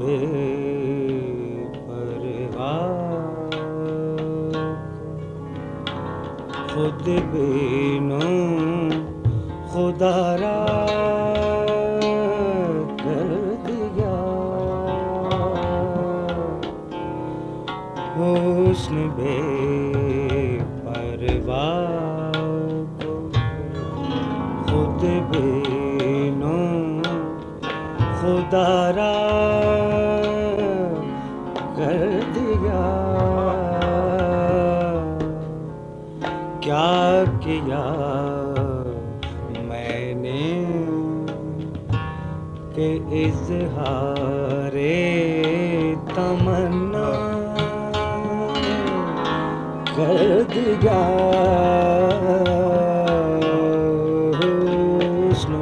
बेपरवाह खुद बिनु खुदारा कर दिया। हुस्न बेपरवाह को खुद बिनु खुदारा कर दिया। क्या किया मैंने कि इज़हारे तमन्ना कर दिया। हुस्न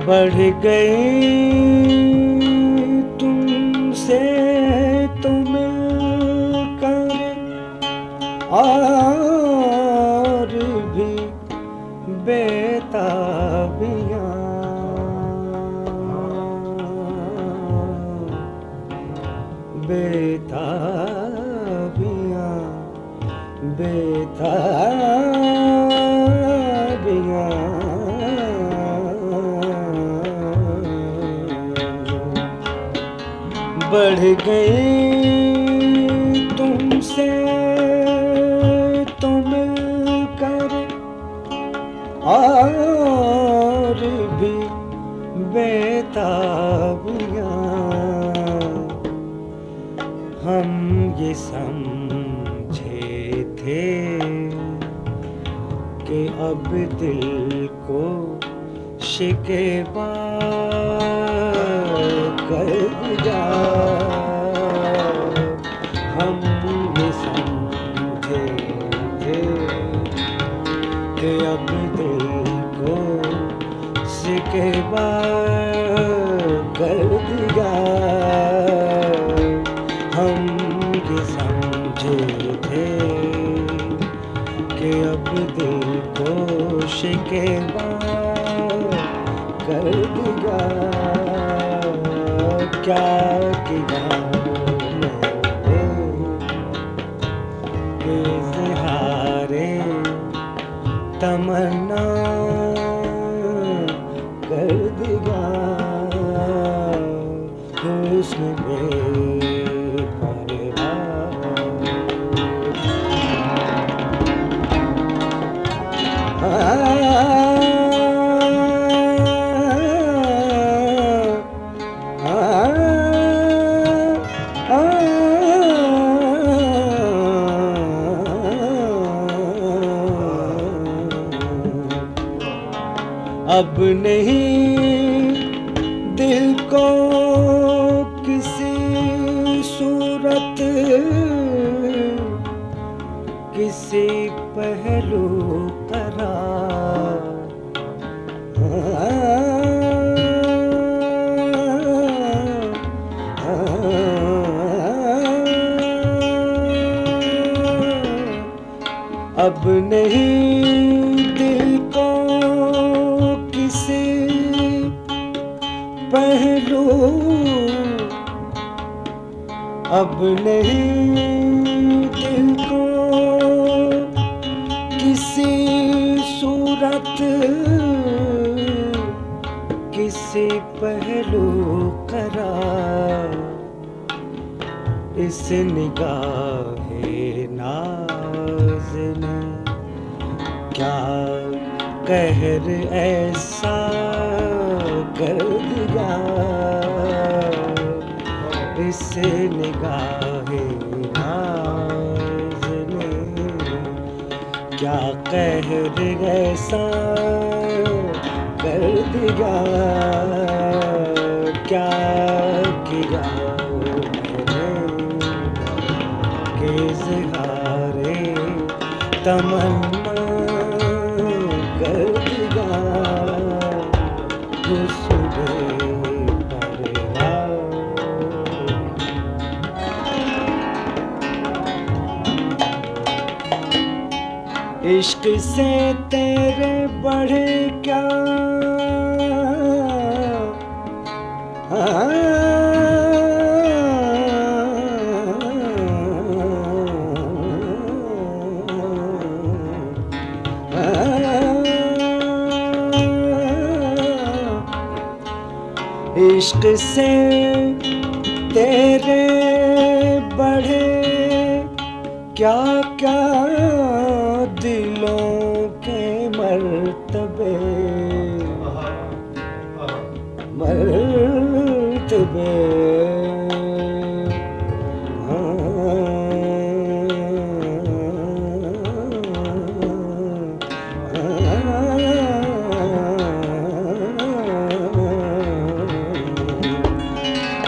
बढ़ गई तुमसे तो मिलकर और भी बेताबियां बेताबियां बेताबियां बढ़ गई तुमसे तो मिलकर और भी बेताबियां हम ये समझे थे कि अब दिल को शिकवा कर दिया। हम ये समझे थे कि अब दिल को शिकवा कर दिया। हम ये समझे थे कि अब दिल को शिकवा कर दिया। क्या किया मैंने कि इज़हारे तमन्ना कर दिया। हुस्न अब नहीं दिल को किसी सूरत किसी पहलू करार अब नहीं दिल को किसी पहलू अब नहीं दिल को किसी सूरत किसी पहलू करार। इस निगाहे नाज़ ने क्या कहर ऐसा कर दिया। इस निगाहे नाज़ ने क्या कहर ऐसा कर दिया। क्या किया मैंने कि इज़हारे तमन्ना कर दिया हुस्न बेपरवाह। इश्क से तेरे बढ़े क्या इश्क से तेरे बढ़े क्या क्या दिलों के मर्तबे मर्तबे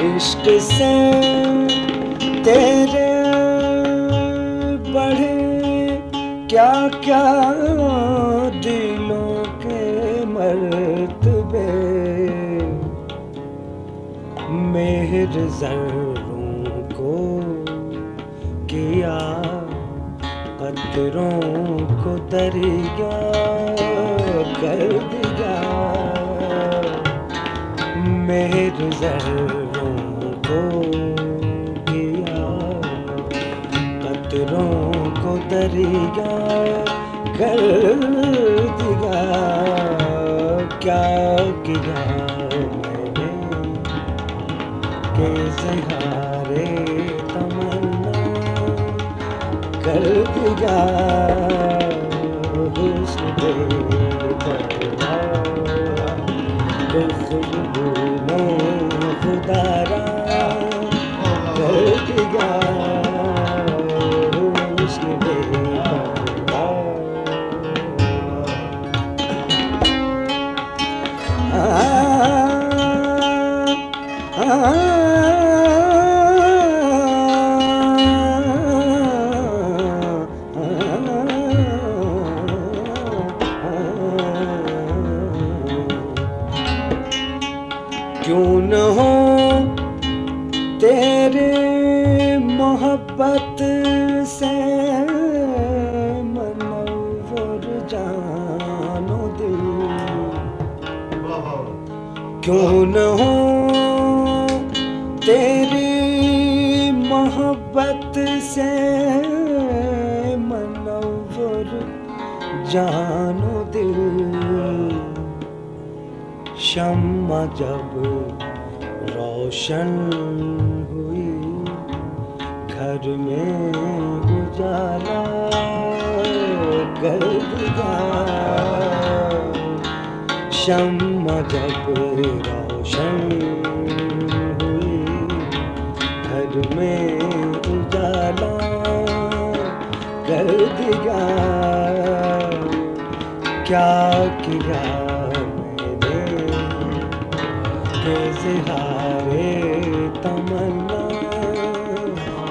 इश्क से तेरे बढ़े क्या क्या दिलों के मर्तबे मेहर ज़र्रों को किया कतरों को दरिया कर दिया मेहर ज़र्रों को किया कतरों को दरिया कर दिया क्या किया मैंने कि इज़हारे तमन्ना कर दिया हुस्न बेपरवाह खुशबू में खुदारा कर दिया हुस्न बेपरवाह। क्यों न हो तेरे मोहब्बत से मनव्वर जानो दिल क्यों न हो तेरी मोहब्बत से मनव्वर जानो दिल शम्मा जब रोशन हुई घर में उजाला कर दिया शम्मा जब रोशन हुई घर में उजाला कर दिया क्या किया इज़हारे तमन्ना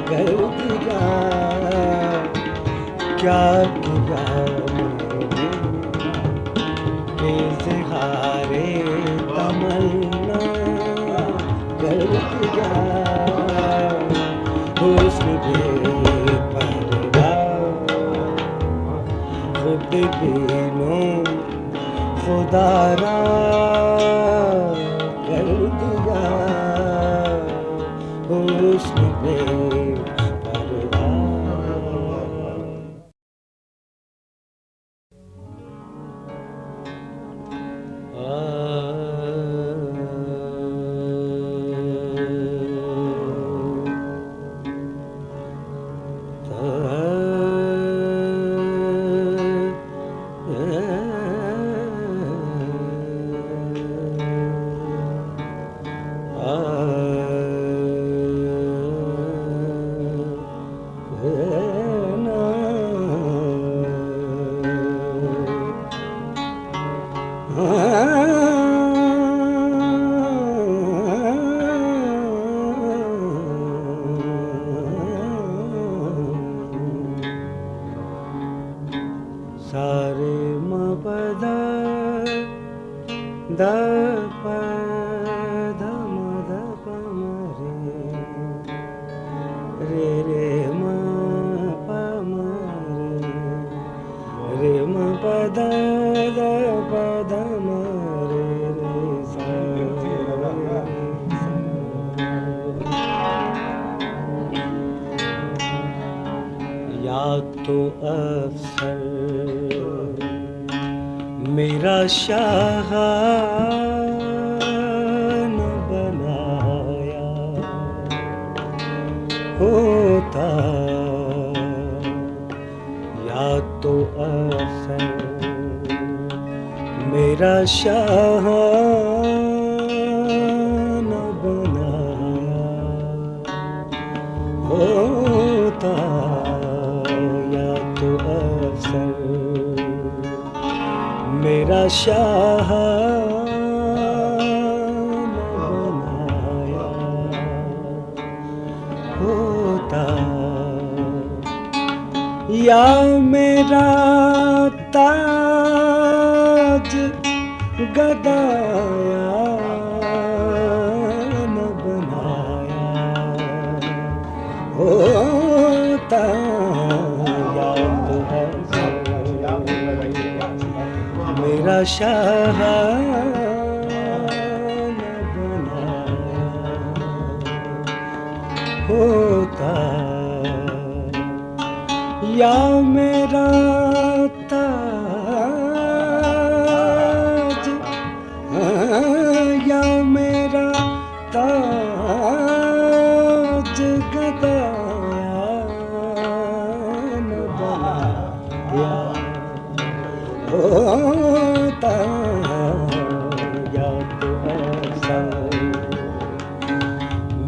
कर दिया क्या किया मैंने इज़हारे तमन्ना कर दिया हुस्न बेपरवाह खुद बिनो खुदारा कर दिया हुस्न बेपरवाह। सारे म प ध ध प ध म ध प म रे रे म प म रे म प ध ध प ध म रे रे सा या तो अफसर मेरा शाह न बनाया होता, या तो अफसर मेरा शाह न बनाया होता, या तो अफसर मेरा शाह न बनाया होता, या मेरा ताज गदाया न बनाया होता, या तो मेरा शाह न बनाया होता, या मेरा ताज, या मेरा ताज गदाया न बनाया होता, या तो अफसर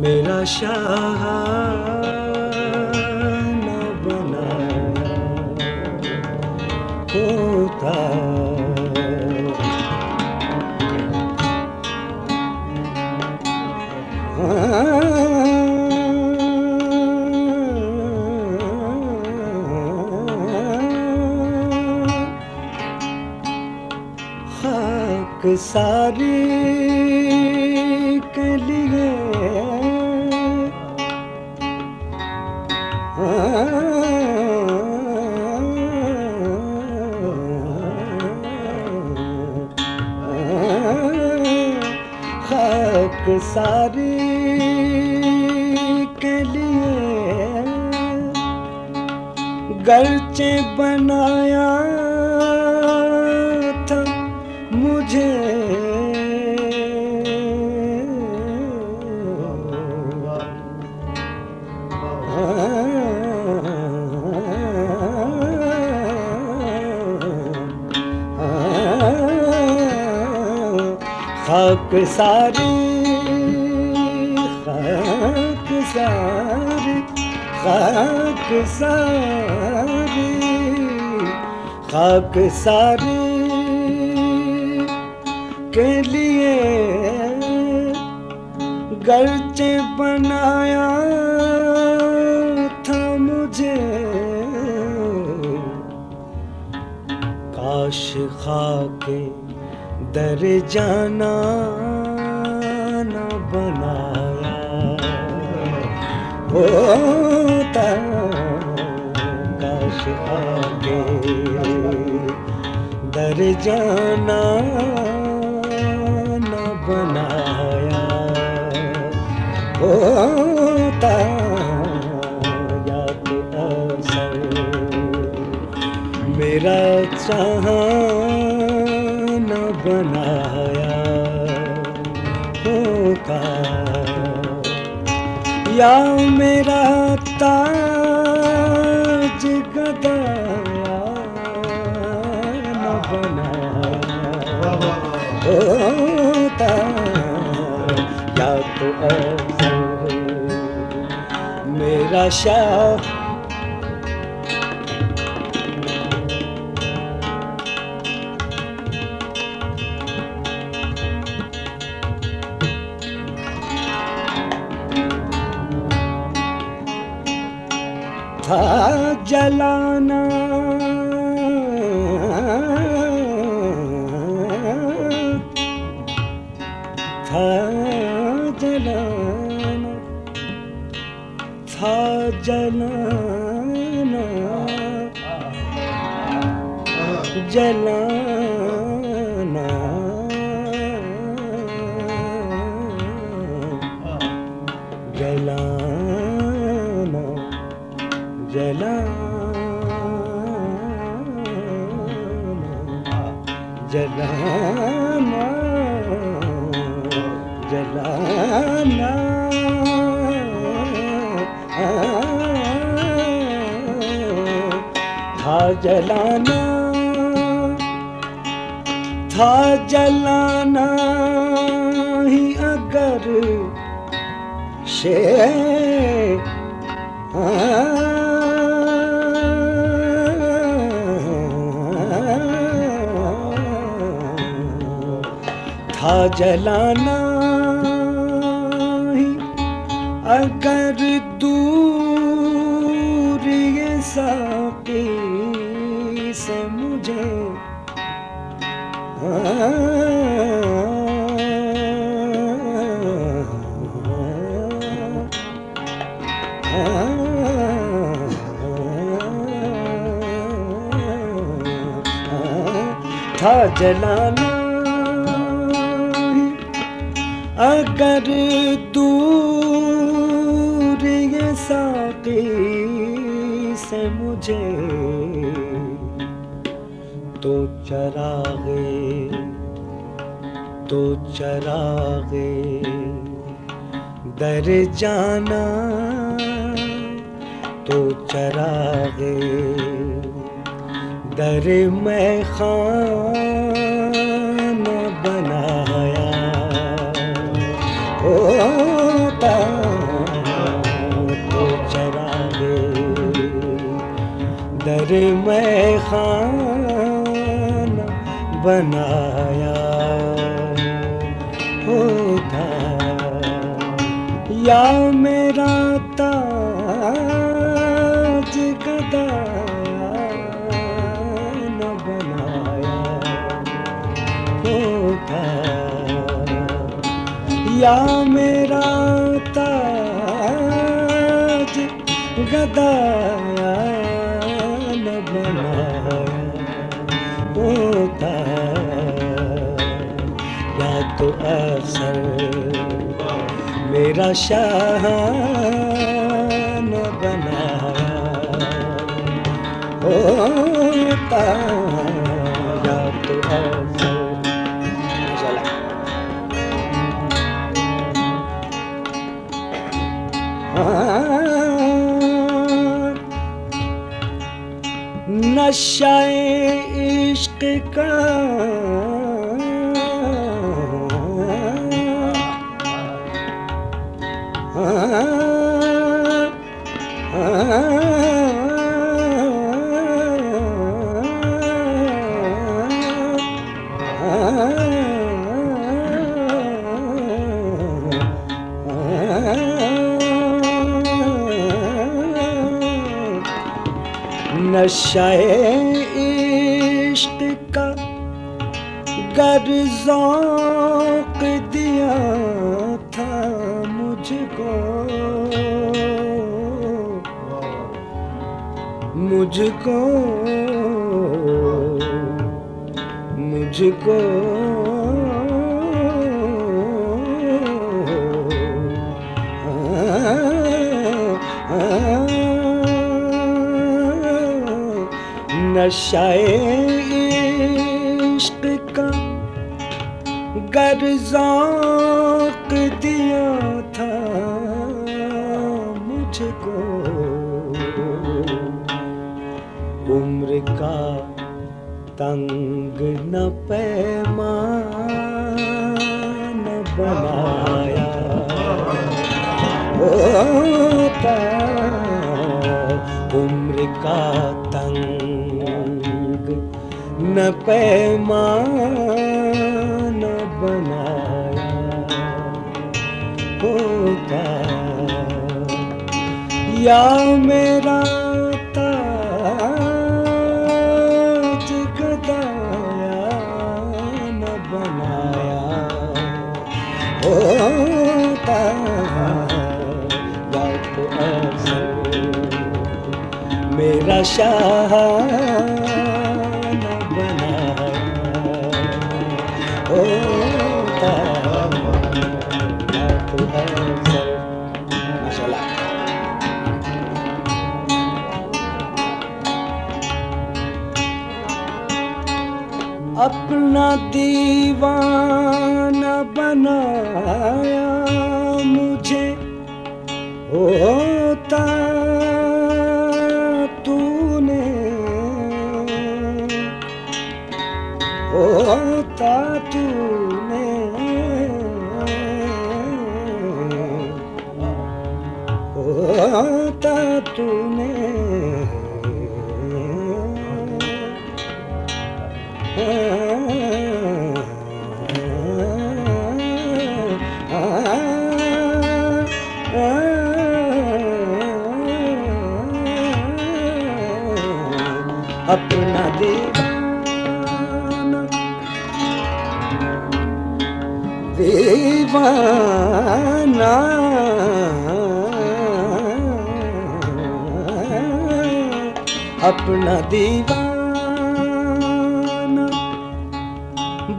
मेरा शाह न बनाया होता, खाक सारी के लिए खाक सारी के लिए गर्चे बनाया था मुझे, खाक सारी, खाक सारी, खाक सारी, खाक सारी के लिए गर्चे बनाया था मुझे, काश खाके दर जाना न बनाया होता, काश आगे दर जाना न बनाया होता, या तो अवसर मेरा चाहा न बनाया होता, या मेरा ताज गदाया न बनाया होता, या तो अवसर मेरा शाह था जलाना जलाना, जलाना, जलाना, जलाना, जलाना, था जलाना, था जलाना ही अगर शे था जलाना ही अगर दूर ये साकी से मुझे था जलाना अगर दूर ये साकी से मुझे तो चरागे दर जाना, तो चरागे दर में खाना बनाया होता, तो चरागे दर में खाना बनाया होता, या मेरा ताज गदा न बनाया होता, या मेरा ताज गदा न बनाया होता, या तो अफसर मेरा शाह न बनाया होता, या तो अफसर नशाए इश्क का नशाए इश्क का गर ज़ौक़ दिया था मुझको, मुझको, मुझको नशाए इश्क का गर ज़ौक़ दिया था मुझको, उम्र का तंग न पैमान बनाया होता, उम्र का तंग न पैमान बनाया होता, या मेरा ताज गदाया न बनाया होता, या तो अफसर मेरा शाह न बनाया अपना दीवाना बनाया मुझे, होता तूने, होता तूने, होता तूने, अपना दीवाना, दीवाना अपना दीवाना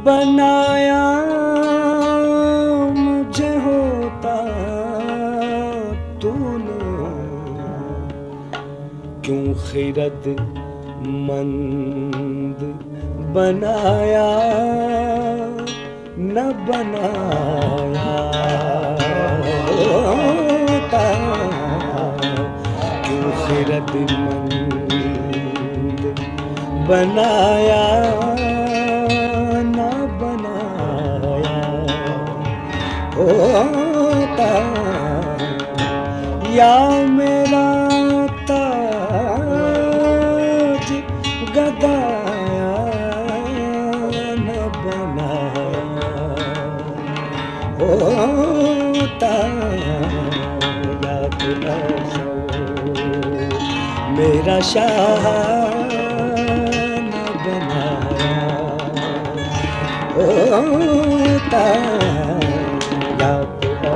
बनाया मुझे, होता तूने, क्यों खिरदमंद बनाया न बनाया, होता क्यों खिरदमंद बनाया न बनाया, होता या मेरा ताज गदाया न बनाया, होता या तेरा मेरा शाह न बनाया, होता या तेरा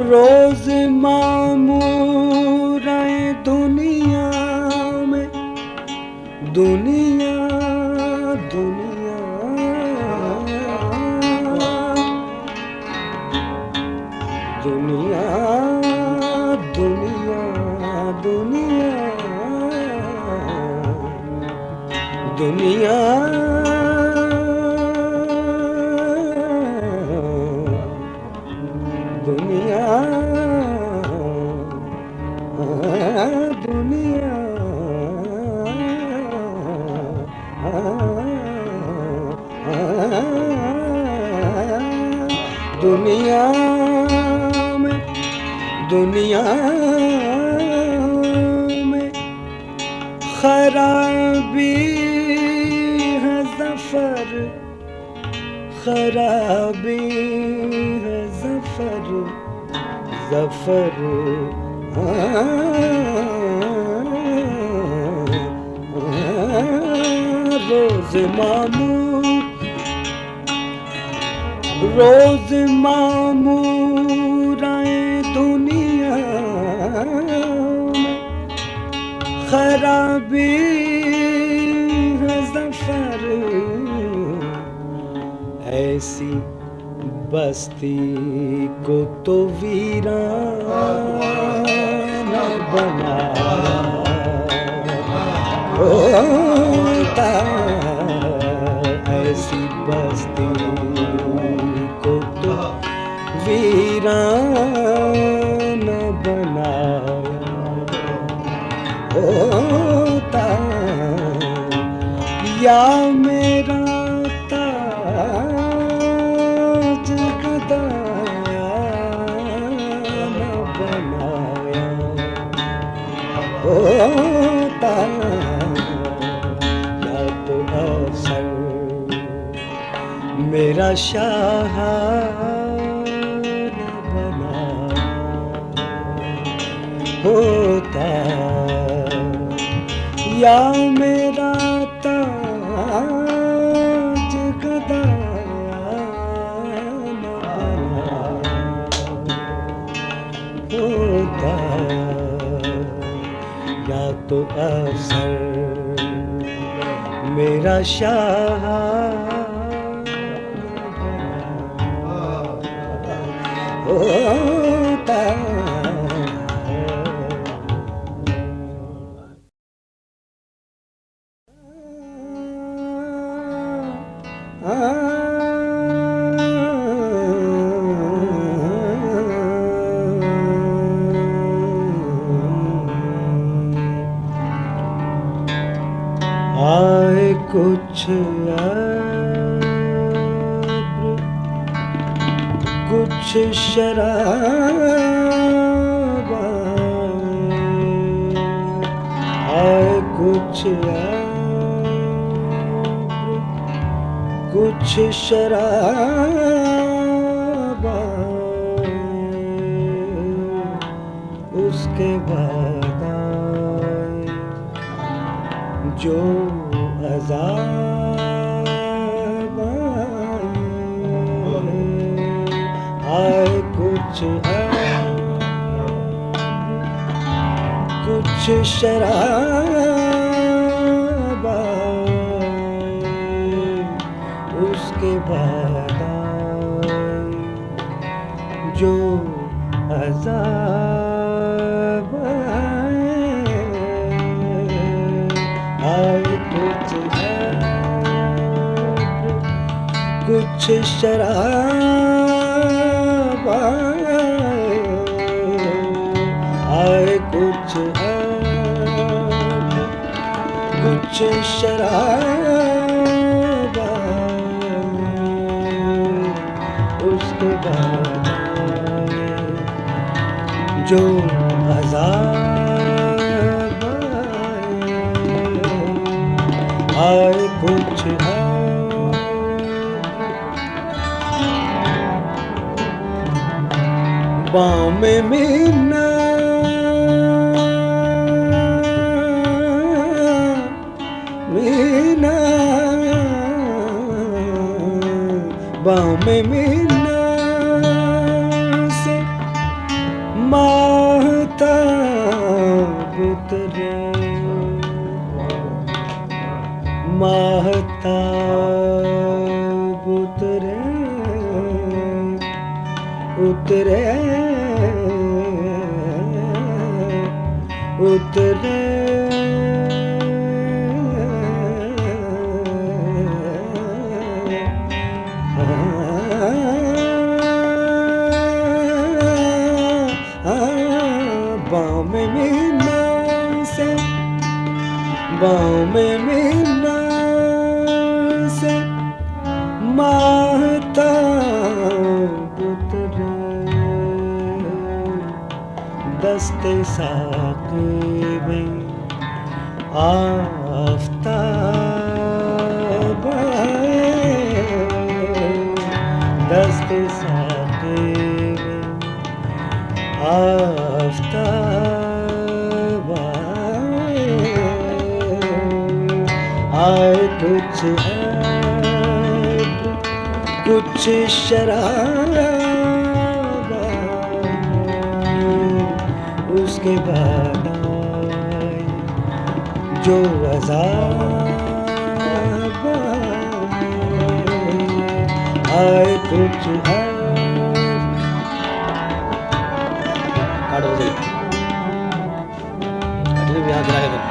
रोज मामूर दुनिया में, दुनिया दुनिया दुनिया दुनिया दुनिया दुनिया दुनिया दुनिया दुनिया में, दुनिया में खराबी है ज़फ़र, खराबी है ज़फ़र, ज़फ़र रोज़ मामूर, रोज़ मामूर दुनिया में खराबी है ज़फ़र, ऐसी बस्ती को तो वीरान बनाया, होता ऐसी बस्ती को तो वीरान बनाया, होता या मेरा ताज गदाया न बनाया, होता या तो अवसर मेरा शाह न बनाया, होता या मेरा ताज गदाया न बनाया, होता या तो अफसर मेरा शाह होता आए कुछ अब्र कुछ शराब आए कुछ अब्र कुछ शराब उसके बाद जो अज़ाब आए कुछ कुछ शराब उसके बाद जो अज़ाब आए कुछ शराब आए कुछ शराब उसके बाद जो अज़ाब आए कुछ बाम मीना मीना बाम मीना से माहताब उतरे माहताब उतरे उतरे उतरे बाम मीना से बाम मीना से माहताब उतरे दस्ते साक़ी में आफ़ताब दस्ते साक़ी में आफ़ताब आए कुछ शराब उसके बाद जो अज़ाब आए कुछ काट बजे यहाँ गिराएगा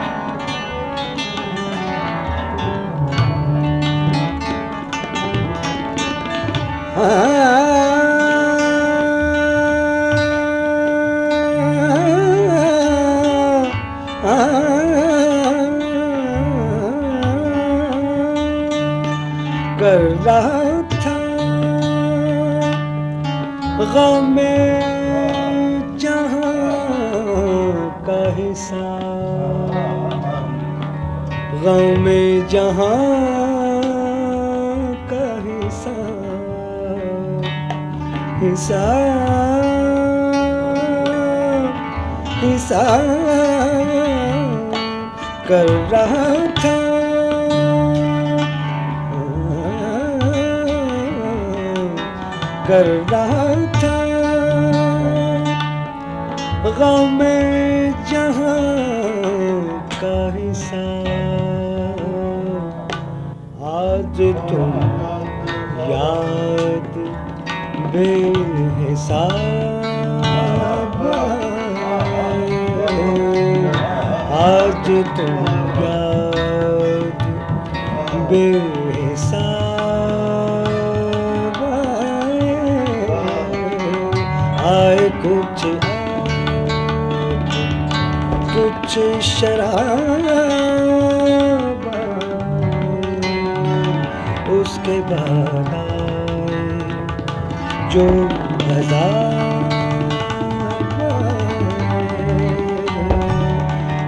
कर रहा था ग़म-ए जहां का हिसाब ग़म-ए जहां का हिसाब हिसाब कर रहा था कर रहा था ग़म-ए जहां का हिसाब आज तुम याद बेहिसाब आज तुम याद बेहिसाब आए कुछ शराब उसके बाद जो अज़ाब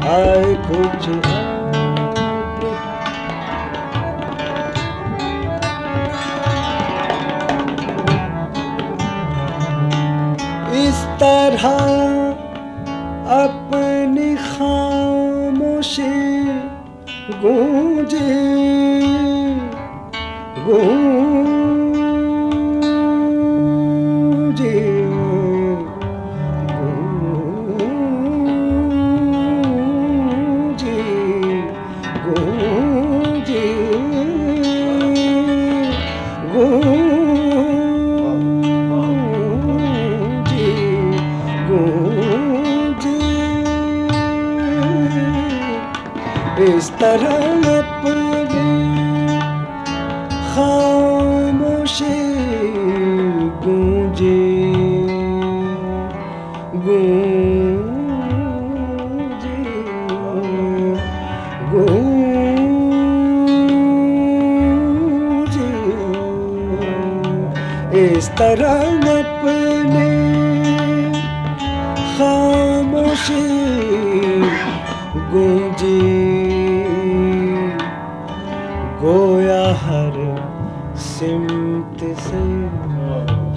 आए कुछ इस तरह अपनी खामोशी गूंजे गूंजे गूंजे गूंजे गूंजे इस तरह अपनी खामोशी गूंजे गूंजे गूंजे इस तरह अपने खामोशी गूंजे गोया हर सिमत से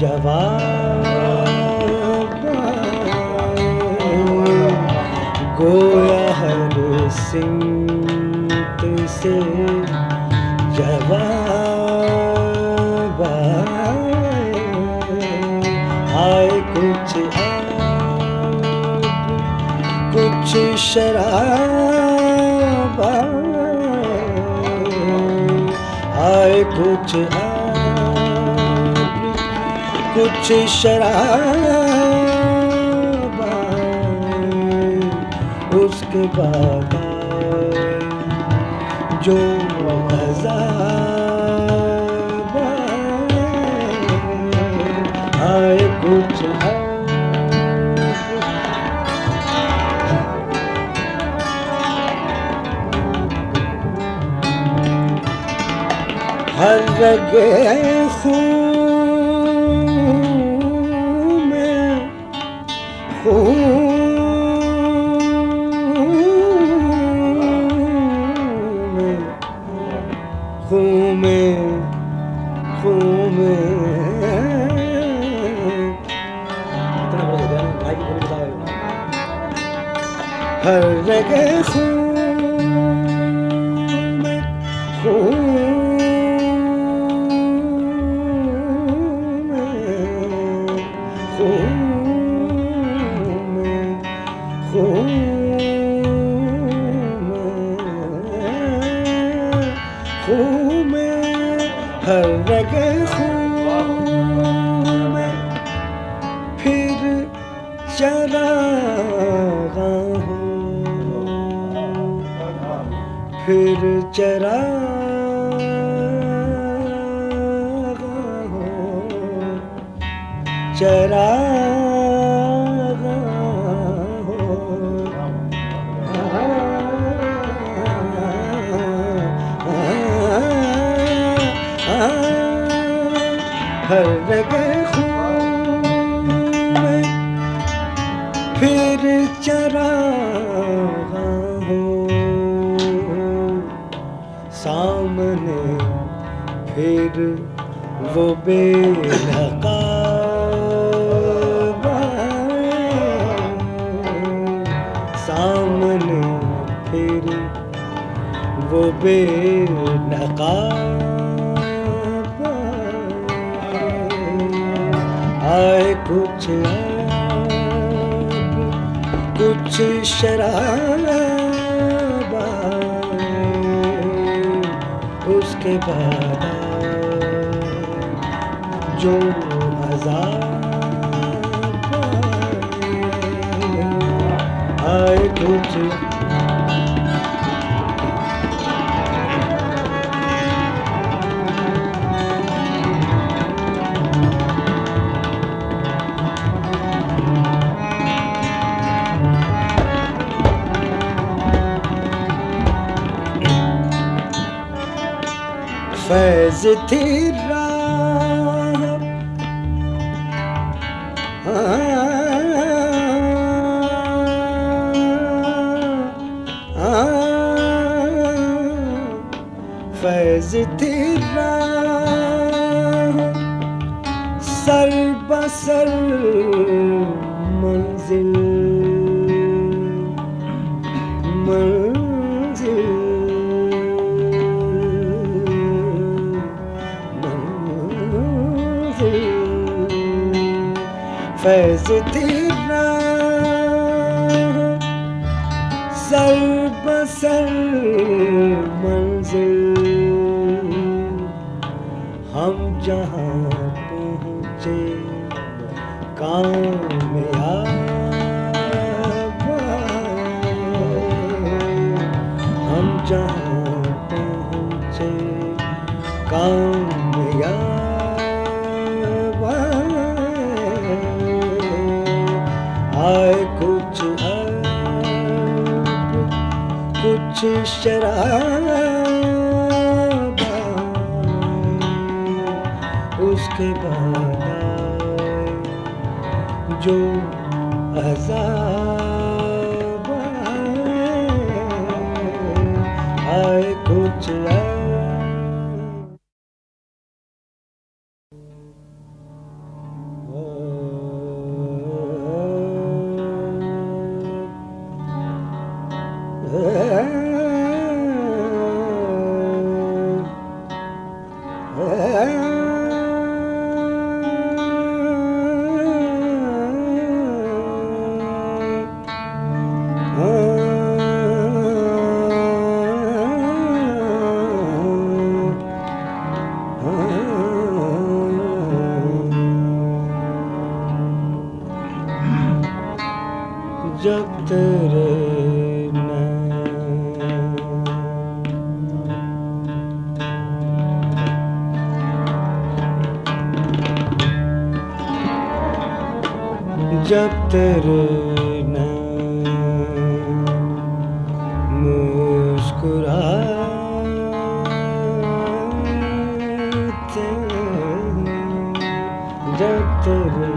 जवाब गोया हर सिमत से जवाब आए कुछ शराब आए कुछ शराब उसके बाद जो अज़ाब आए कुछ हर रगे खून में हर रगे खून में हर रगे खून में फिर चरागा हो फिर चरागा हो चरागा हो हर रगे खून में फिर चरागा हो सामने फिर वो बेनकाब सामने फिर वो बेनकाब आए कुछ शराब उसके बाद जो अज़ाब आए कुछ फैज़ थी राह फैज़ थी राह सर बसर मंजिल मंजिल फैज़ थी राह सर बसर मंजिल हम जहाँ पहुँचे कामयाब हम जहाँ पहुँचे कामयाब आए कुछ कुछ शराब उसके बाद जो अज़ाब आए कुछ जब तेरे जब तेरे मुस्कुराते जब तेरे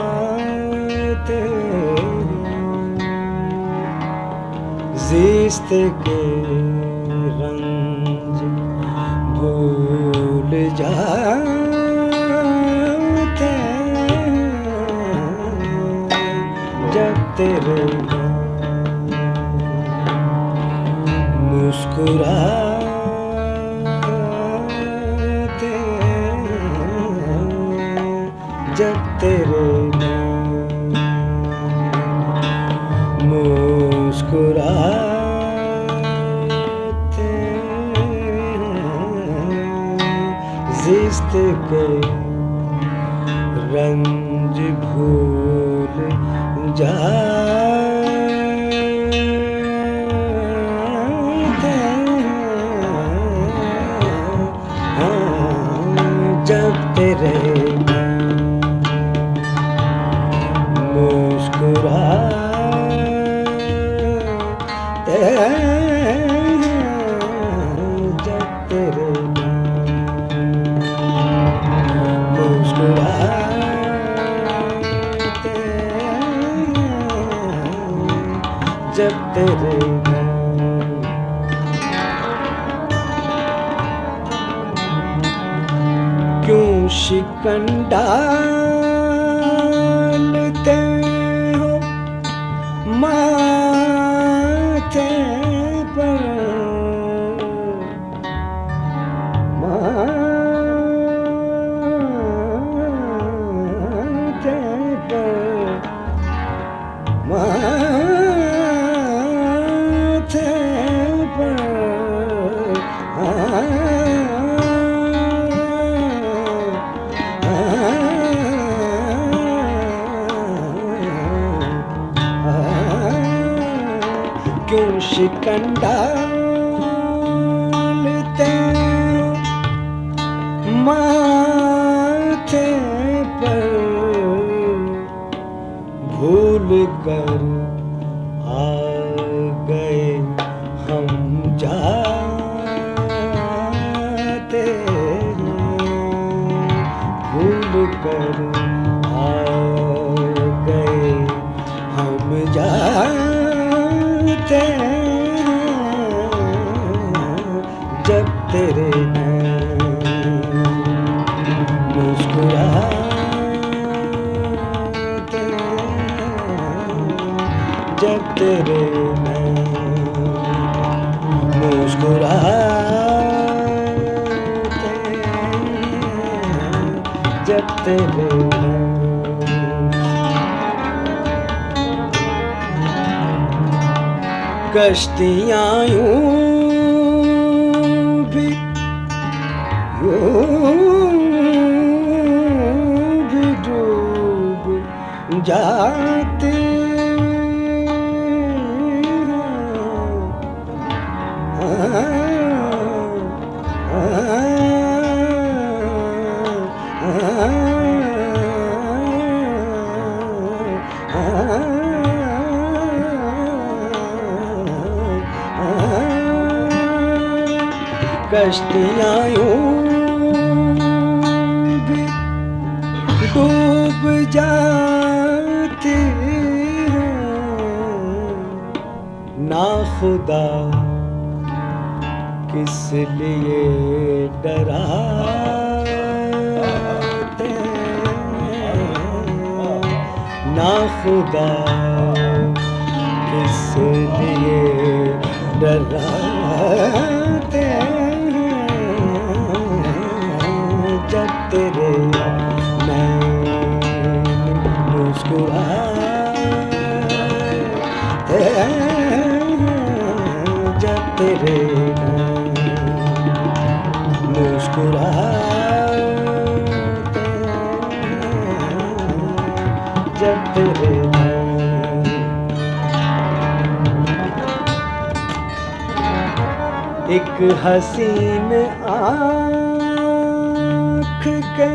मुस्कुराते ज़िस्त के रंज भूल जाते जब तेरे मुस्कुराते जब तेरे मुस्कुराते ज़िस्त के रंज भूल जाते जब तेरे मुस्कुराते जब तेरे मुस्कुराते जब तेरे क्यों शिकन डालते हो माथे पर माथे पर शिकंडालते माथे पर भूल कर आ गए हम जाते भूल कर आ गए हम जाते जब तेरे मुस्कुराते जब तेरे मुस्कुराते जब तेरे कश्तियाँ यूं भी डूब जाते कश्तियाँ यूं भी डूब जाती ना खुदा किस लिए डराते ना खुदा किस लिए डराते जब तेरे नैन मुस्कुराते जब तेरे मुस्कुराते जब तेरे एक हसीन आँख के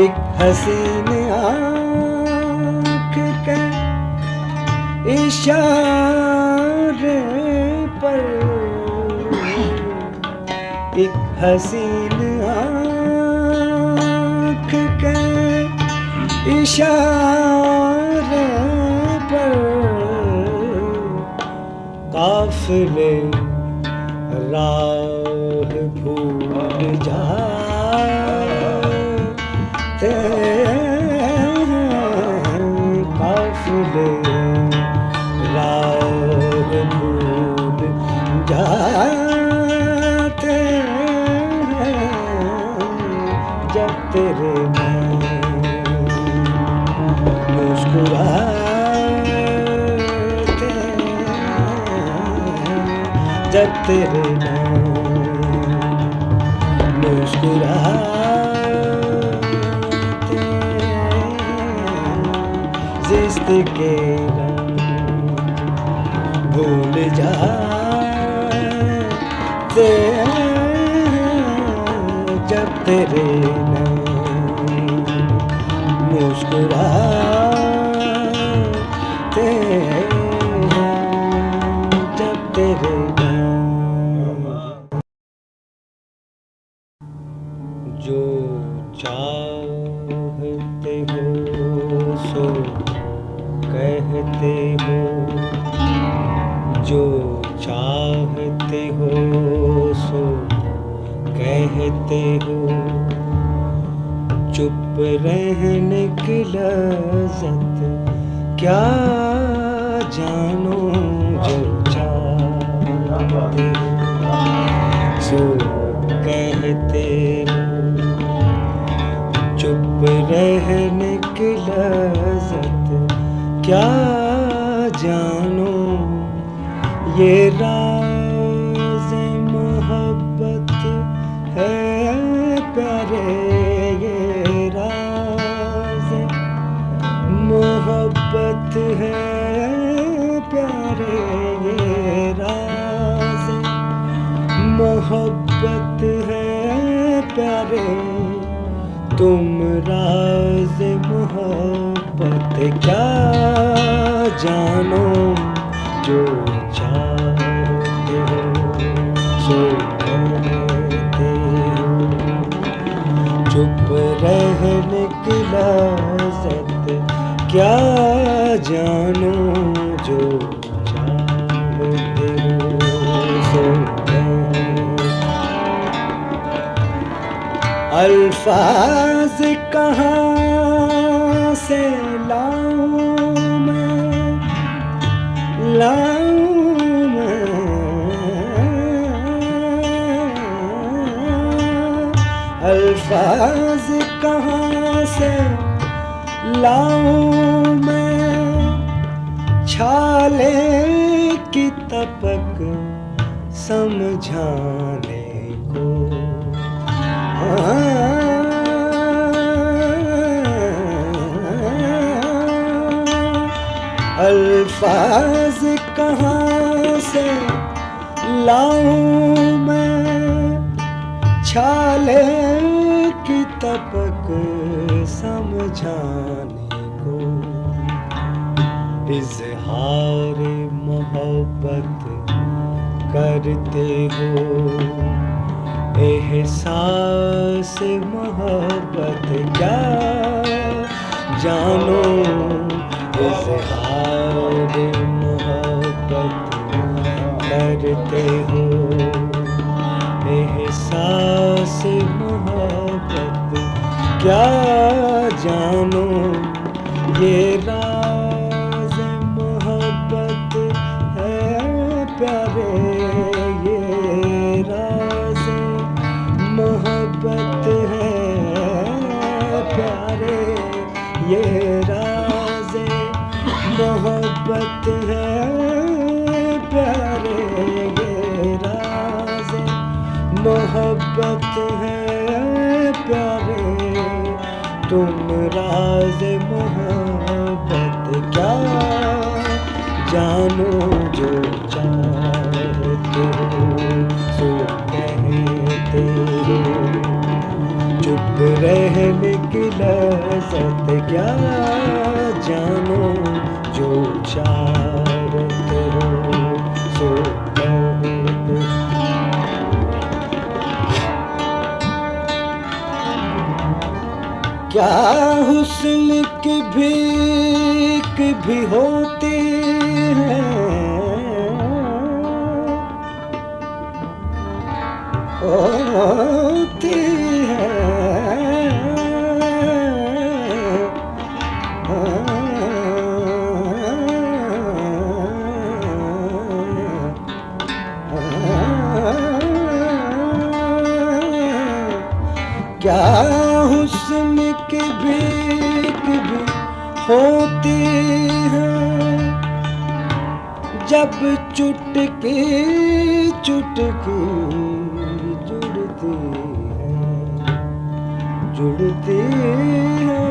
एक हसीन आँख के इशारे पर एक हसीन आँख के इशारे पर काफिले राह भूल जाते काफिले राह भूल जाते जब तेरे मुस्कुराते जब तेरे मुस्कुराते जिंदगी रंग भूल जाते जब तेरे मुस्कुराते जब तेरे जो चाहते हो सो कहते हो जो चाहते हो सो कहते हो चुप रहने की लज़्ज़त क्या जानो जो चाहते हो सो कहते हो चुप रहने की लज़्ज़त क्या जानो ये राज़ मोहब्बत है प्यारे, ये राज़ मोहब्बत है प्यारे, ये राज़ मोहब्बत है प्यारे। तुम राज़ मोहब्बत क्या जानो, जो चाहते हो सो कहते हो। चुप रहने की लज़्ज़त क्या जानो, जो चाहते हो सो अल्फाज कहाँ से लाऊं मैं, लाऊं मैं। अल्फाज कहाँ से लाऊं मैं, छाले की तपक समझाने को। अल्फाज कहाँ से लाऊं मैं, छाले की तपक समझाने को। इज़हार मोहब्बत करते हो, एहसास मोहब्बत क्या जानो। इज़हार मोहब्बत करते हो, एहसास मोहब्बत क्या जानो। ये राज़ मोहब्बत है प्यारे, ये राज़ मोहब्बत है प्यारे, ये राज़ मोहब्बत है प्यारे, ये राज़ मोहब्बत है प्यारे। तुम राज़ मोहब्बत क्या जानो, जो चाहते हो सो कहते हो। चुप रहने की लज़्ज़त क्या जानो, जो चाहते हो सो कहते हो। क्या हुस्न की भीख भी होती है, होती है। क्या हुस्न की भीख भी होती है, जब चुटकी चुटकी जुड़ती है, जुड़ती है।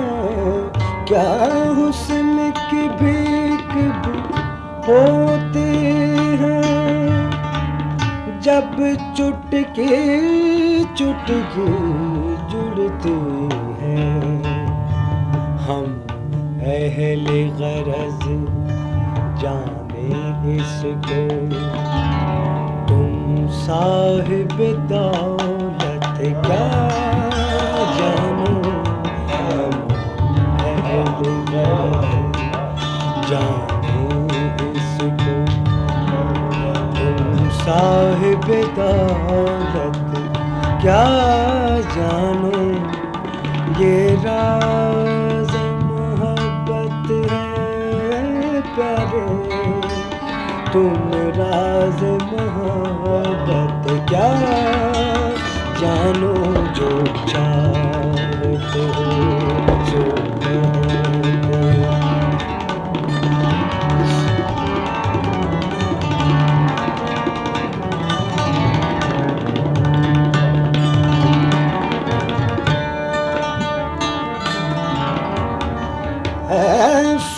क्या हुस्न की भीख भी होती है, जब चुटकी चुटकी जुड़ती है। हम अहले गरज जाने इसको, तुम साहिब दौलत क्या जानो। हम अहले गरज जाने इसको, तुम साहिब दौलत क्या जानो। ये राज़ मोहब्बत है प्यारे, तुम राज़ मोहब्बत क्या जानो, जो चाहते हो सो कहते हो।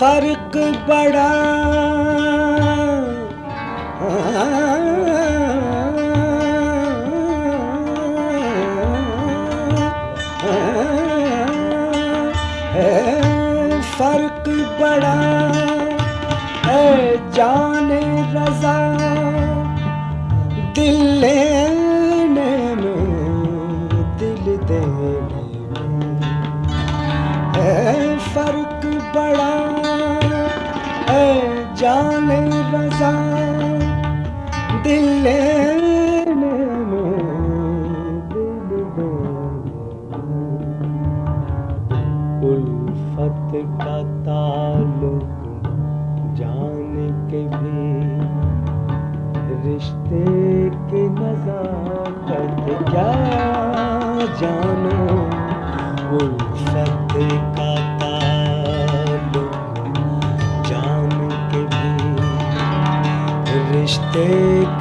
फर्क बड़ा है, फर्क बड़ा है जाने रजा दिल लेने में दिल देने में है, फर्क बड़ा है जाने रजा दिल लेने में दिल देने में। उल्फत का ताल्लुक जान के भी रिश्ते की नज़ाकत क्या जानो। उल्फत का ताल्लुक जान के भी रिश्ते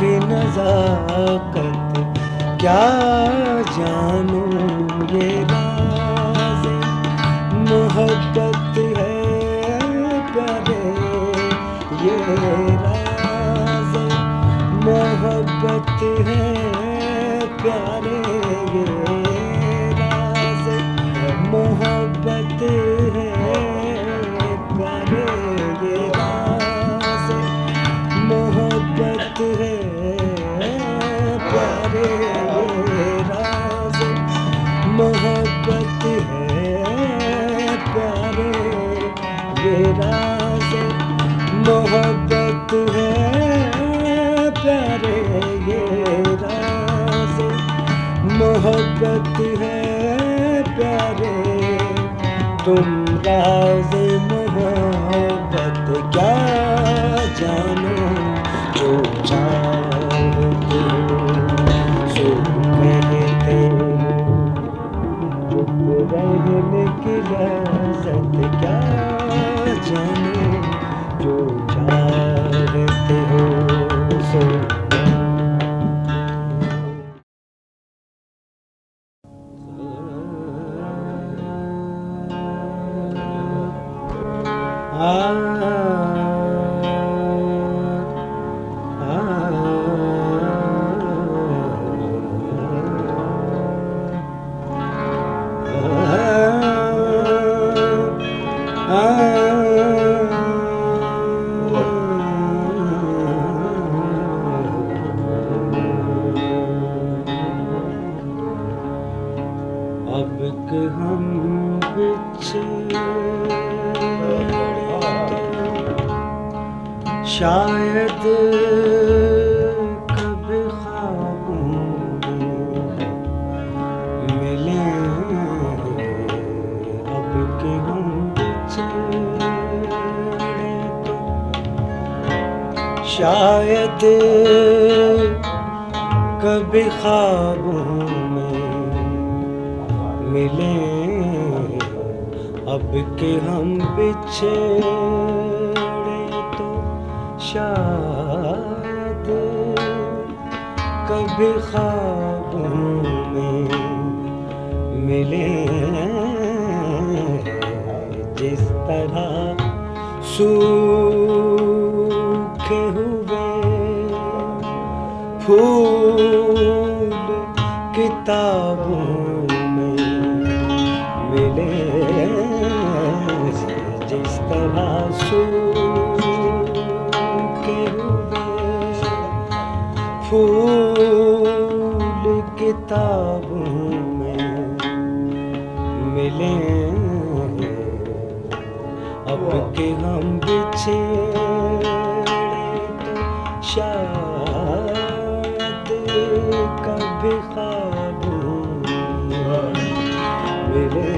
की नज़ाकत क्या जानो। ये राज़ मोहब्बत है प्यारे, ये राज़ मोहब्बत है प्यारे, ये राज़ मोहब्बत है प्यारे, ये राज़ मोहब्बत है प्यारे, ये राज़ मोहब्बत है प्यारे, ये राज़ मोहब्बत है प्यारे, ये राज़ मोहब्बत है प्यारे। तुम राज़ मोहब्बत क्या जानो। जो चाहते सो कहते चुप रहने की लज़्ज़त क्या जानो। जो चाहते हो सो अब के हम बिछड़े शायद कभी ख्वाबों में मिले। अब के हम बिछड़े तो शायद कभी ख्वाबों में मिले। अब के हम बिछड़े तो शायद कभी ख्वाबों में मिले। जिस तरह सूखे हुए फूल किताबों में मिले। जिस तरह सूखे हुए फूल किताबों में मिले। अब के हम बिछड़े तो शायद कभी ख्वाबों में मिले।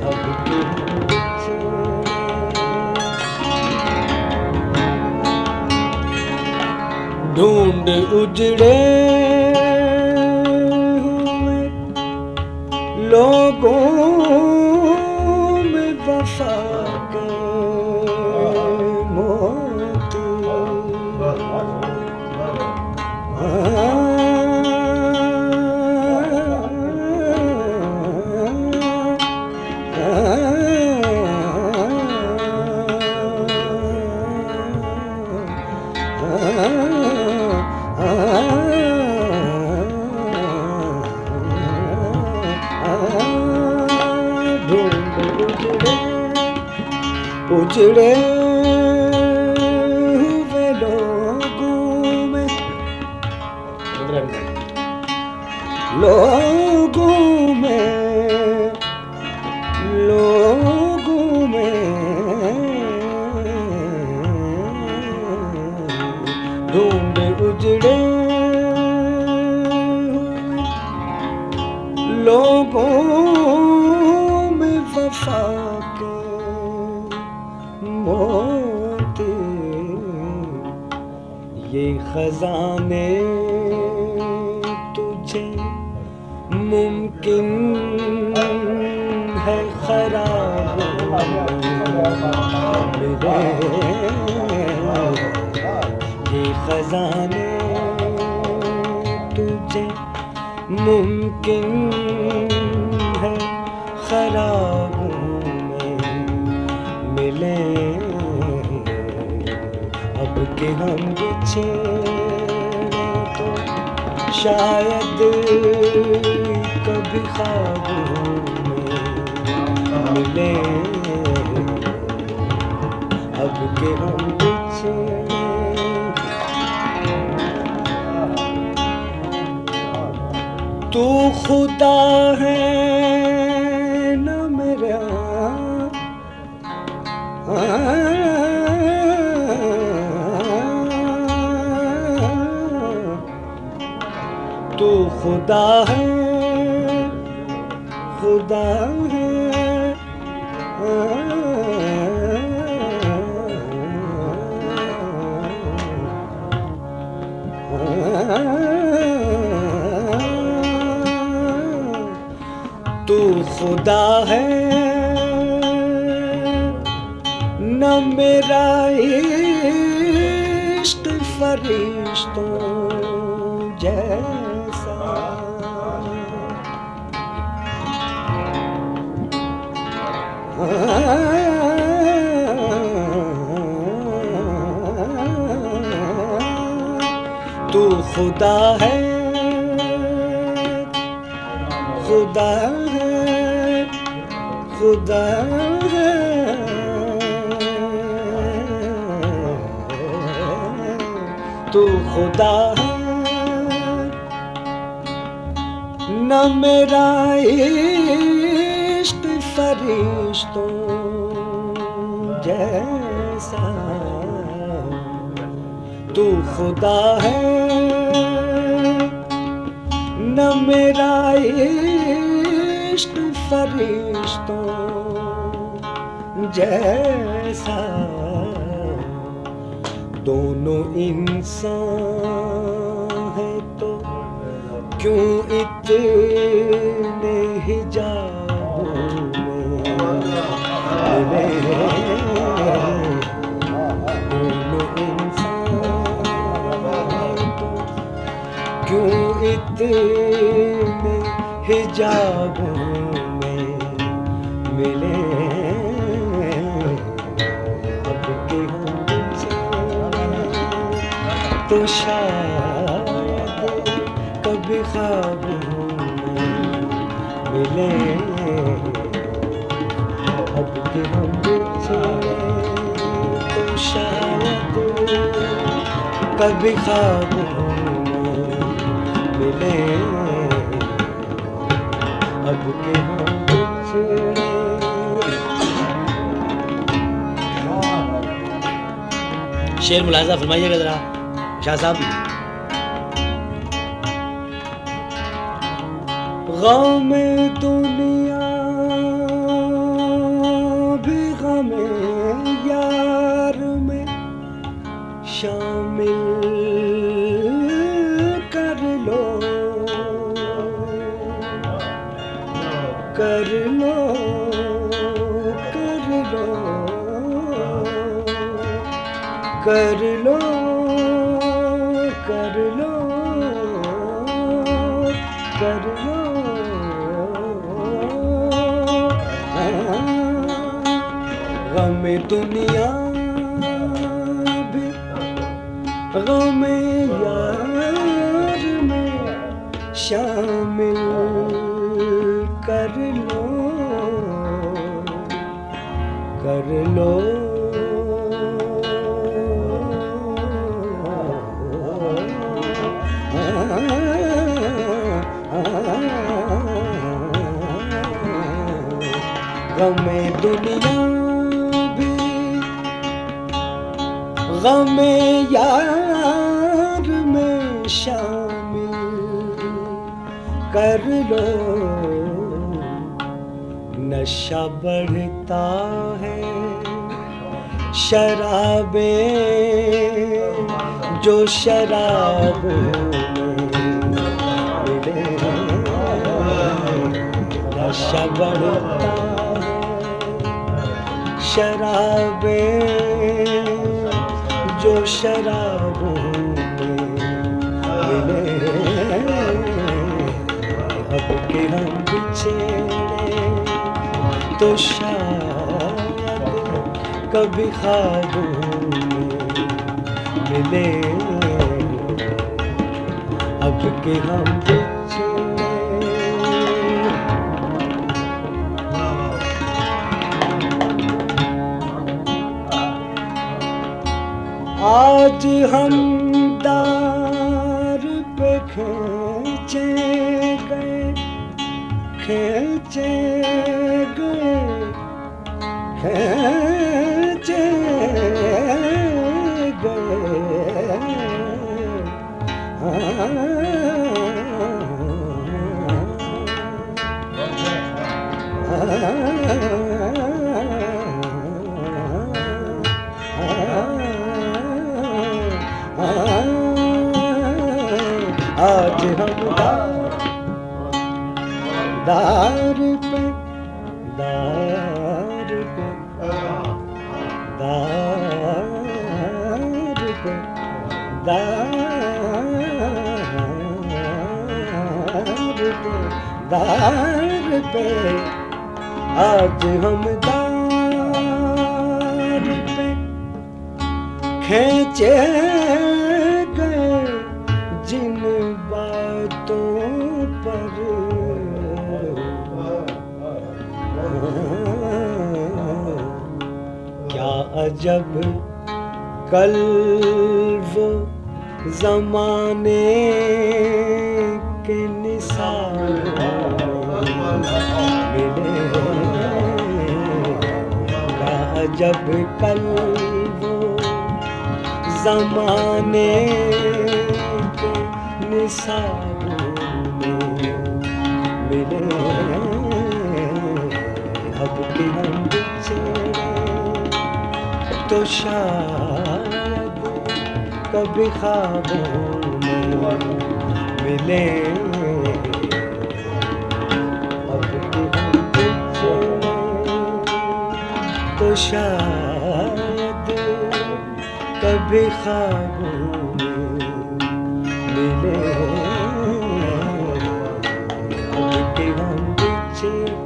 अब के हम बिछड़े ढूंढ उजड़े हुए लोगों में वफा के मोती। उजड़े हुए लोगों में ढूंढे उजड़े लोगों में वफा के मोती, ये खजाने तुझे मुमकिन है खराब मिले, ये खजाने तुझे मुमकिन है खराबों में मिले। अब के हम बिछड़े तो शायद कभी ख्वाबों में मिले। अब के हम बिछड़े तू खुदा है न मेरा, तू खुदा है, खुदा है, तू खुदा है न मेरा इश्क फरिश्तों जैसा, तू खुदा है, खुदा है, खुदा है, तू खुदा है न मेरा इश्क फरिश्तों जैसा, तू खुदा है न मेरा इश्क फरिश्तों जैसा। दोनों इंसान है तो क्यों इतने हिजाबों में मिले। दोनों इंसान है तो क्यों इतने हिजाबों में मिले। अब के हम तो शायद कभी ख्वाबों में मिले। अब के हम बिछड़े तो शायद कभी ख्वाबों में मिले। अब के हम बिछड़े। शेर मुलाजा फरमाइएगा जरा शाह साहब। गम दुनिया भी गम यार में शामिल कर लो, कर लो, कर लो, कर लो, कर लो, कर लो। गम दुनिया भी गम यार में शामिल कर लो, कर लो। गमे दुनिया भी गमे यार में शामिल कर लो। नशा बढ़ता है शराबे जो शराब मिले। नशा बढ़ता है शराबे जो शराब मिले। अब के हम बिछड़े तो शायद कभी ख्वाबों में मिले। अब के हम बिछड़े आज हम दार पे खींचे गए, खींचे गए, खींचे गए। आज हम दार पे दार पे दार पे दार पे आज हम दार पे खींचे गए जिन बातों पर क्या अजब कल वो ज़माने के निसार मिले। क्या अजब कल वो ज़माने के निसार मिले। अब के हम बिछड़े तो शायद कभी ख्वाबों में मिले। अब के हम बिछड़े तो शायद कभी ख्वाबों में मिले। अब के हम बिछड़े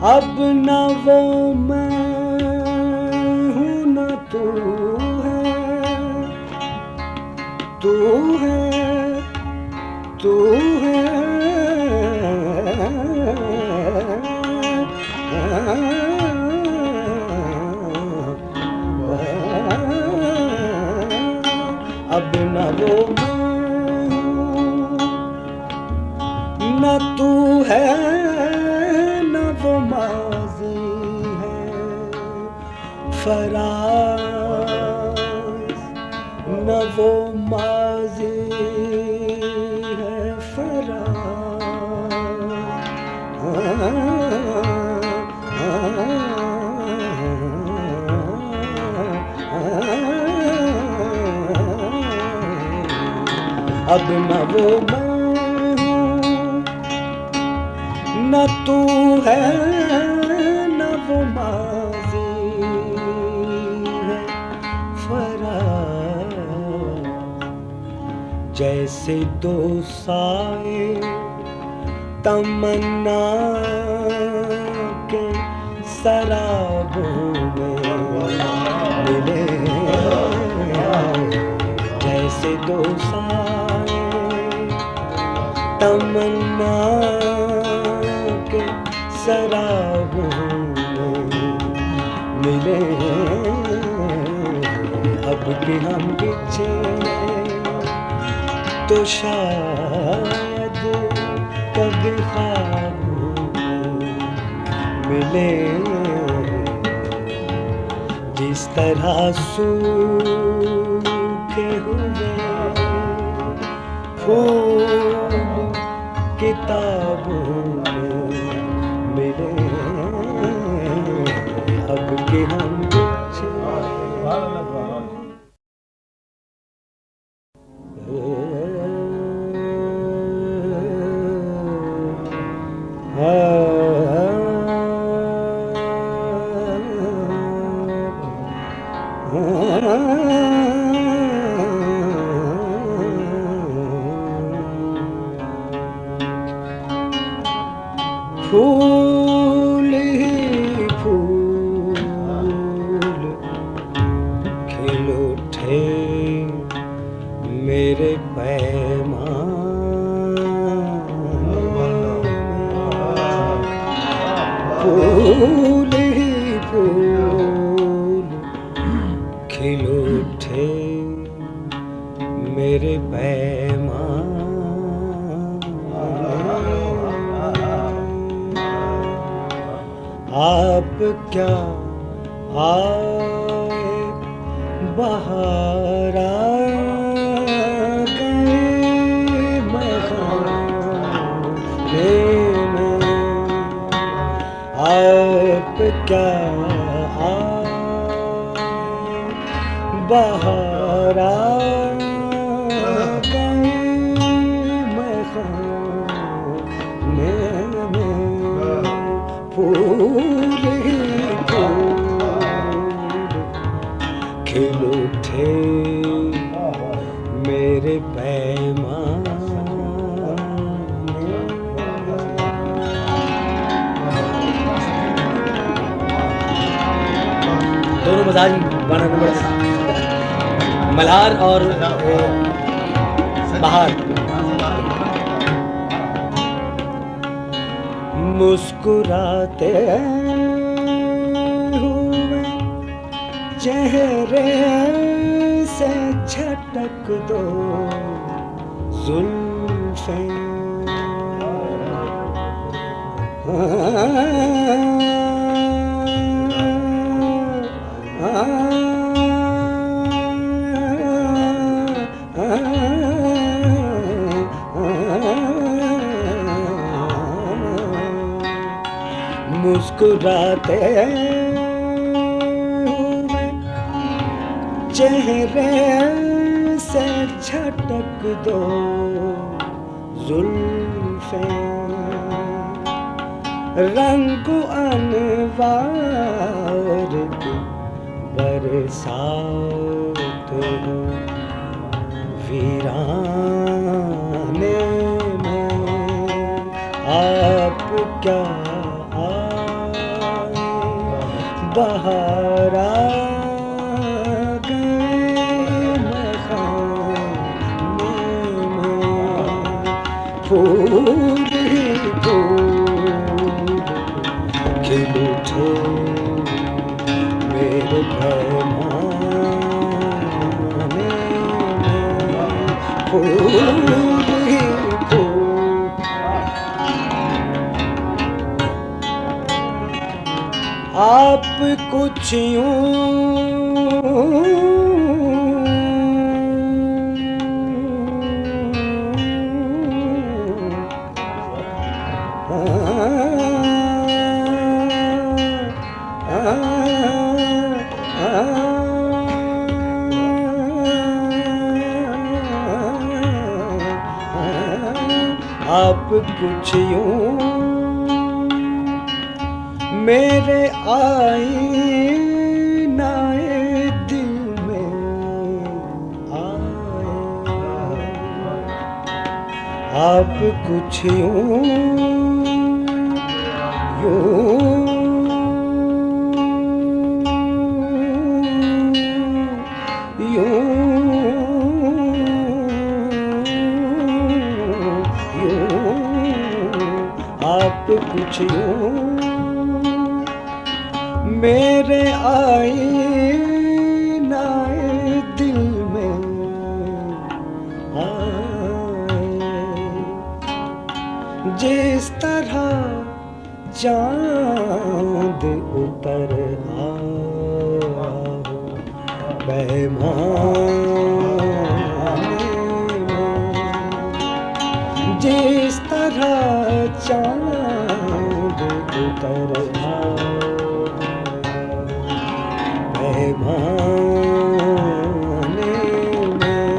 अब न वो मैं हूँ न तू है, तू है, तू है। अब न वो न तू है न वो माज़ी है फराज, न वो माज़ी है अब न वो मैं हूँ न तू है न वो माज़ी है फराज। जैसे दो साए तमन्ना के शराबों में मिले। जैसे दो साए तमन्ना के शराबों में मिले। अब अब के हम पीछे तो शायद कभी ख्वाब मिले, जिस तरह सूखे हुए फूल किताबों में मिले, अब के हम पीछे फूल ही फूल खिल उठे मेरे पैमाने में, फूल ही फूल खिल उठे मेरे पैमाने, आप क्या आए बाहर आ गए बहाने में, आप क्या आए बाहर आ गए बहाने में, फूल ही फूल खिल उठे मेरे पैमाने। दोनों मजाज गाना नंबर मल्हार और बहार। मुस्कुराते हुए चेहरे से झटक दो जुल्फें, मुस्कुराते हुए चेहरे से झटक दो जुल्फें, रंग अनवार की बरसात हो वीराने में, आप क्या बाहर आ गए बहाने में, फूल ही फूल खिल उठे मेरे पैमाने में, फूल ही फूल। आप कुछ आप कुछ यूं मेरे आईनाए दिल में आए, आप कुछ यूं आप कुछ यूं मेरे आईनाए पैमाने में जिस तरह चांद उतर पैमाने में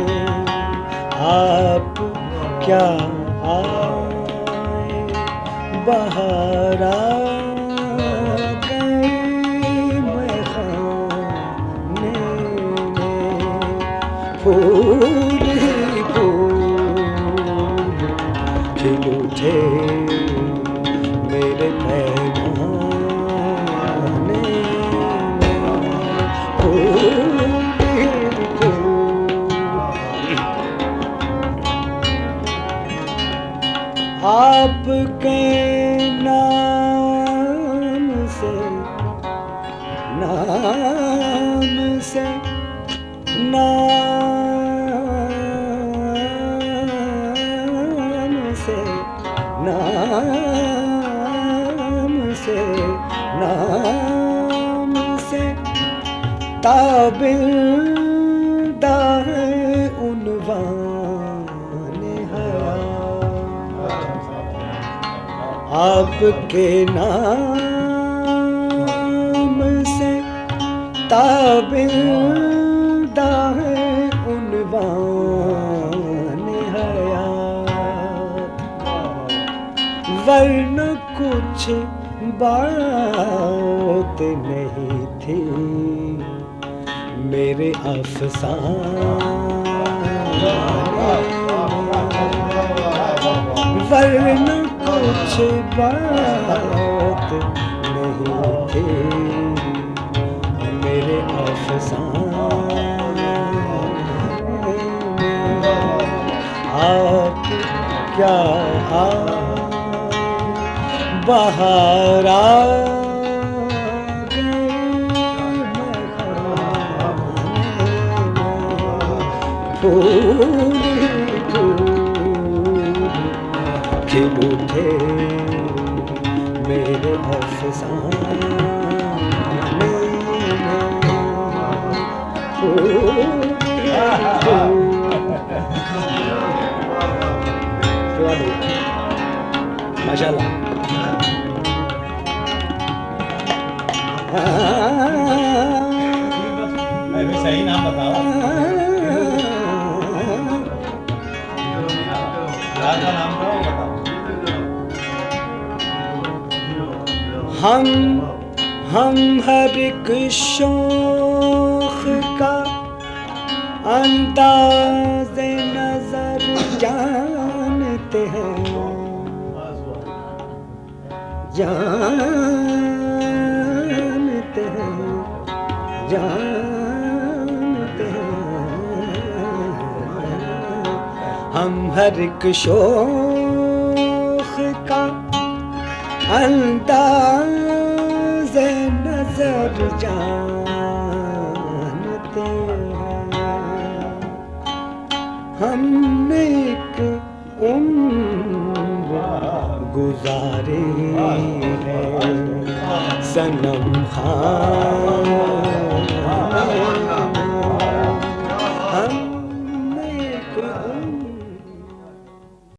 आप क्या आए बाहर आ गए मैखाने में फूल ही फूल खिल उठे मेरे पैमाने में फूल ही फूल आपके नाम से नाम से नाम से नाम से नाम से ताबिल्दा है उन्वाने हयात आपके नाम से ताबिल्दा है उन्वाने हयात वरना कुछ बात नहीं थी मेरे अफसाने वरना कुछ बात नहीं थी मेरे अफसाने आप क्या बाहर आ गए फूल फूल खिल उठे मेरे अफसाने फूल फूल माशाल्लाह सही नाम बताओ राजा नाम बताओ हम हर एक शौख का अंदाज़ नजर जानते हैं जानते हैं जानते हैं हम हर एक शौख का अंदाज़ नजर जानते